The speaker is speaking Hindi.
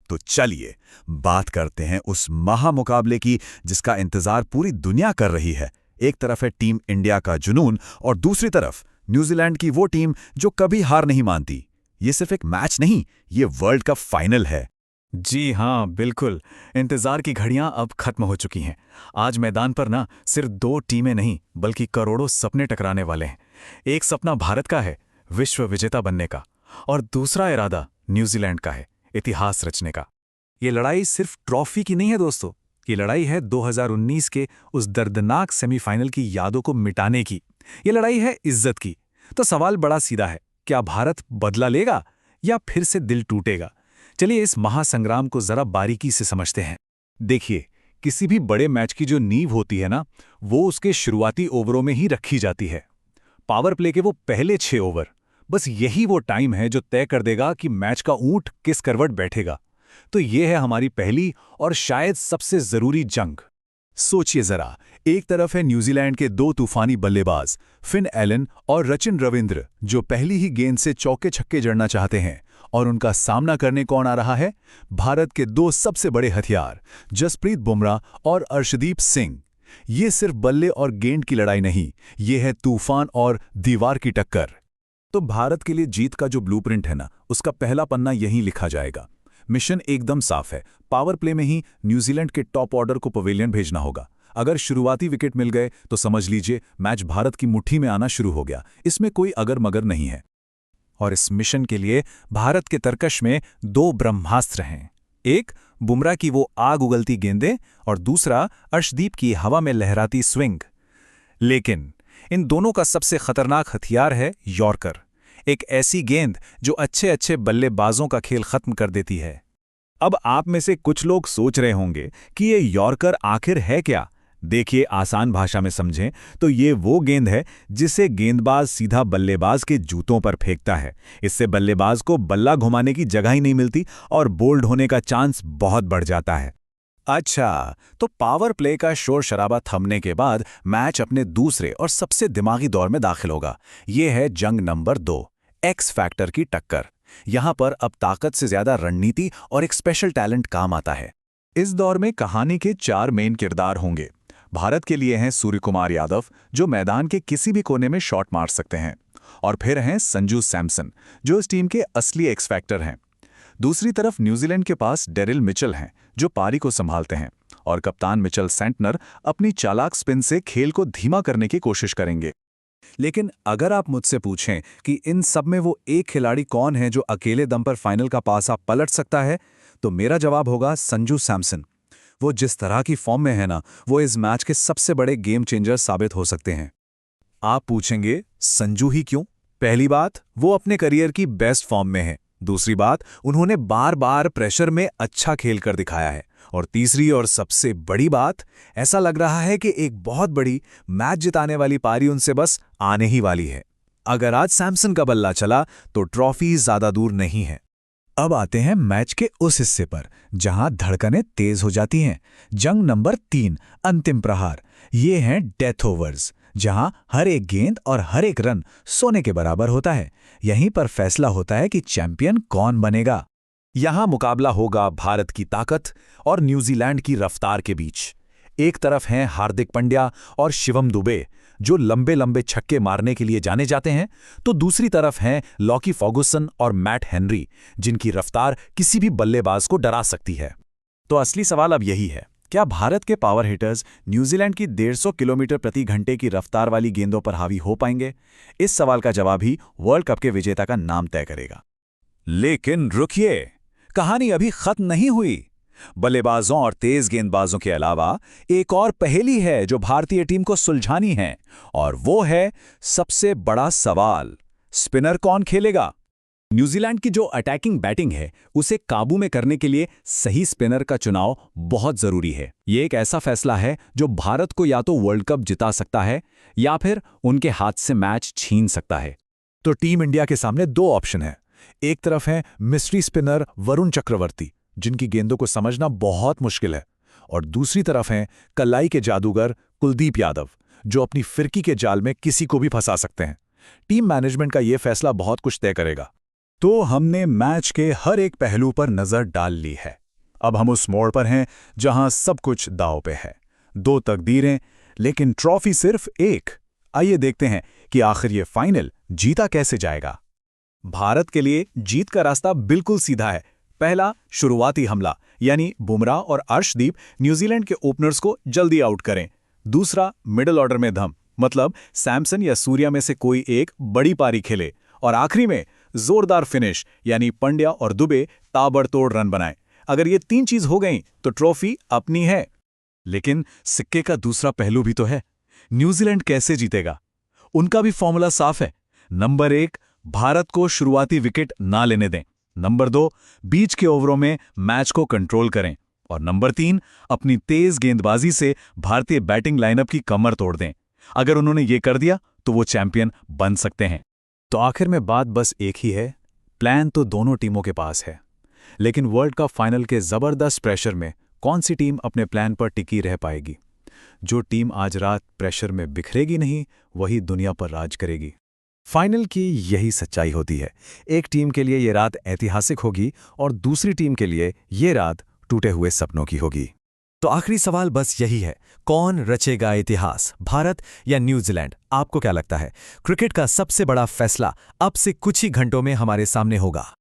तो चलिए बात करते हैं उस महामुकाबले की जिसका इंतजार पूरी दुनिया कर रही है। एक तरफ है टीम इंडिया का जुनून और दूसरी तरफ न्यूजीलैंड की वो टीम जो कभी हार नहीं मानती। ये सिर्फ एक मैच नहीं, ये वर्ल्ड कप फाइनल है। जी हाँ, बिल्कुल। इंतजार की घड़ियां अब खत्म हो चुकी हैं। आज मैदान पर ना सिर्फ दो टीमें नहीं बल्कि करोड़ों सपने टकराने वाले हैं। एक सपना भारत का है, विश्व विजेता बनने का, और दूसरा इरादा न्यूजीलैंड का है, इतिहास रचने का। ये लड़ाई सिर्फ ट्रॉफी की नहीं है दोस्तों, ये लड़ाई है 2019 के उस दर्दनाक सेमीफाइनल की यादों को मिटाने की। ये लड़ाई है इज्जत की। तो सवाल बड़ा सीधा है, क्या भारत बदला लेगा या फिर से दिल टूटेगा? चलिए इस महासंग्राम को जरा बारीकी से समझते हैं। देखिए, किसी भी बड़े मैच की जो नींव होती है ना, वो उसके शुरुआती ओवरों में ही रखी जाती है। पावर प्ले के वो पहले 6 ओवर, बस यही वो टाइम है जो तय कर देगा कि मैच का ऊंट किस करवट बैठेगा। तो ये है हमारी पहली और शायद सबसे जरूरी जंग। सोचिए जरा, एक तरफ है न्यूजीलैंड के दो तूफानी बल्लेबाज फिन एलन और रचिन रविंद्र, जो पहली ही गेंद से चौके छक्के जड़ना चाहते हैं, और उनका सामना करने कौन आ रहा है? भारत के दो सबसे बड़े हथियार जसप्रीत बुमराह और अर्शदीप सिंह। ये सिर्फ बल्ले और गेंद की लड़ाई नहीं, ये है तूफान और दीवार की टक्कर। तो भारत के लिए जीत का जो ब्लूप्रिंट है ना, उसका पहला पन्ना यहीं लिखा जाएगा। मिशन एकदम साफ है, पावर प्ले में ही न्यूजीलैंड के टॉप ऑर्डर को पवेलियन भेजना होगा। अगर शुरुआती विकेट मिल गए तो समझ लीजिए मैच भारत की मुट्ठी में आना शुरू हो गया। इसमें कोई अगर मगर नहीं है। और इस मिशन के लिए भारत के तरकश में दो ब्रह्मास्त्र हैं। एक बुमराह की वो आग उगलती गेंदें और दूसरा अर्शदीप की हवा में लहराती स्विंग। लेकिन इन दोनों का सबसे खतरनाक हथियार है यॉर्कर, एक ऐसी गेंद जो अच्छे अच्छे बल्लेबाजों का खेल खत्म कर देती है। अब आप में से कुछ लोग सोच रहे होंगे कि ये यॉर्कर आखिर है क्या? देखिए, आसान भाषा में समझें तो ये वो गेंद है जिसे गेंदबाज सीधा बल्लेबाज के जूतों पर फेंकता है। इससे बल्लेबाज को बल्ला घुमाने की जगह ही नहीं मिलती और बोल्ड होने का चांस बहुत बढ़ जाता है। अच्छा, तो पावर प्ले का शोर शराबा थमने के बाद मैच अपने दूसरे और सबसे दिमागी दौर में दाखिल होगा। ये है जंग नंबर 2, एक्स फैक्टर की टक्कर। यहां पर अब ताकत से ज्यादा रणनीति और एक स्पेशल टैलेंट काम आता है। इस दौर में कहानी के 4 मेन किरदार होंगे। भारत के लिए हैं सूर्यकुमार यादव, जो मैदान के किसी भी कोने में शॉट मार सकते हैं, और फिर हैं संजू सैमसन, जो इस टीम के असली एक्स फैक्टर हैं। दूसरी तरफ न्यूजीलैंड के पास डेरिल मिचेल हैं, जो पारी को संभालते हैं, और कप्तान मिचेल सेंटनर अपनी चालाक स्पिन से खेल को धीमा करने की कोशिश करेंगे। लेकिन अगर आप मुझसे पूछें कि इन सब में वो एक खिलाड़ी कौन है जो अकेले दम पर फाइनल का पासा पलट सकता है, तो मेरा जवाब होगा संजू सैमसन। वो जिस तरह की फॉर्म में है ना, वो इस मैच के सबसे बड़े गेम चेंजर साबित हो सकते हैं। आप पूछेंगे संजू ही क्यों? पहली बात, वो अपने करियर की बेस्ट फॉर्म में है। दूसरी बात, उन्होंने बार बार प्रेशर में अच्छा खेल कर दिखाया है। और तीसरी और सबसे बड़ी बात, ऐसा लग रहा है कि एक बहुत बड़ी मैच जिताने वाली पारी उनसे बस आने ही वाली है। अगर आज सैमसन का बल्ला चला तो ट्रॉफी ज्यादा दूर नहीं है। अब आते हैं मैच के उस हिस्से पर जहां धड़कनें तेज हो जाती हैं। जंग नंबर 3, अंतिम प्रहार। ये हैं डेथ ओवर्स, जहां हर एक गेंद और हर एक रन सोने के बराबर होता है। यहीं पर फैसला होता है कि चैंपियन कौन बनेगा। यहां मुकाबला होगा भारत की ताकत और न्यूजीलैंड की रफ्तार के बीच। एक तरफ हैं हार्दिक पांड्या और शिवम दुबे, जो लंबे लंबे छक्के मारने के लिए जाने जाते हैं, तो दूसरी तरफ हैं लॉकी फर्गुसन और मैट हेनरी, जिनकी रफ्तार किसी भी बल्लेबाज को डरा सकती है। तो असली सवाल अब यही है, क्या भारत के पावर हिटर्स न्यूजीलैंड की 150 किलोमीटर प्रति घंटे की रफ्तार वाली गेंदों पर हावी हो पाएंगे? इस सवाल का जवाब ही वर्ल्ड कप के विजेता का नाम तय करेगा। लेकिन रुकिए, कहानी अभी खत्म नहीं हुई। बल्लेबाजों और तेज गेंदबाजों के अलावा एक और पहेली है जो भारतीय टीम को सुलझानी है, और वो है सबसे बड़ा सवाल, स्पिनर कौन खेलेगा? न्यूजीलैंड की जो अटैकिंग बैटिंग है, उसे काबू में करने के लिए सही स्पिनर का चुनाव बहुत जरूरी है। ये एक ऐसा फैसला है जो भारत को या तो वर्ल्ड कप जिता सकता है या फिर उनके हाथ से मैच छीन सकता है। तो टीम इंडिया के सामने 2 ऑप्शन है। एक तरफ है मिस्ट्री स्पिनर वरुण चक्रवर्ती, जिनकी गेंदों को समझना बहुत मुश्किल है, और दूसरी तरफ हैं कलाई के जादूगर कुलदीप यादव, जो अपनी फिरकी के जाल में किसी को भी फंसा सकते हैं। टीम मैनेजमेंट का यह फैसला बहुत कुछ तय करेगा। तो हमने मैच के हर एक पहलू पर नजर डाल ली है। अब हम उस मोड़ पर हैं जहां सब कुछ दांव पे है। 2 तकदीरें, लेकिन ट्रॉफी सिर्फ एक। आइए देखते हैं कि आखिर ये फाइनल जीता कैसे जाएगा। भारत के लिए जीत का रास्ता बिल्कुल सीधा है। पहला, शुरुआती हमला, यानी बुमराह और अर्शदीप न्यूजीलैंड के ओपनर्स को जल्दी आउट करें। दूसरा, मिडिल ऑर्डर में दम, मतलब सैमसन या सूर्या में से कोई एक बड़ी पारी खेले। और आखिरी में जोरदार फिनिश, यानी पंड्या और दुबे ताबड़तोड़ रन बनाएं। अगर ये 3 चीज हो गई तो ट्रॉफी अपनी है। लेकिन सिक्के का दूसरा पहलू भी तो है। न्यूजीलैंड कैसे जीतेगा? उनका भी फॉर्मूला साफ है। नंबर 1, भारत को शुरुआती विकेट ना लेने दें। नंबर 2, बीच के ओवरों में मैच को कंट्रोल करें। और नंबर 3, अपनी तेज गेंदबाजी से भारतीय बैटिंग लाइनअप की कमर तोड़ दें। अगर उन्होंने ये कर दिया तो वो चैंपियन बन सकते हैं। तो आखिर में बात बस एक ही है, प्लान तो दोनों टीमों के पास है, लेकिन वर्ल्ड कप फाइनल के जबरदस्त प्रेशर में कौन सी टीम अपने प्लान पर टिकी रह पाएगी? जो टीम आज रात प्रेशर में बिखरेगी नहीं, वही दुनिया पर राज करेगी। फाइनल की यही सच्चाई होती है। एक टीम के लिए ये रात ऐतिहासिक होगी और दूसरी टीम के लिए ये रात टूटे हुए सपनों की होगी। तो आखिरी सवाल बस यही है, कौन रचेगा इतिहास, भारत या न्यूजीलैंड? आपको क्या लगता है? क्रिकेट का सबसे बड़ा फैसला अब से कुछ ही घंटों में हमारे सामने होगा।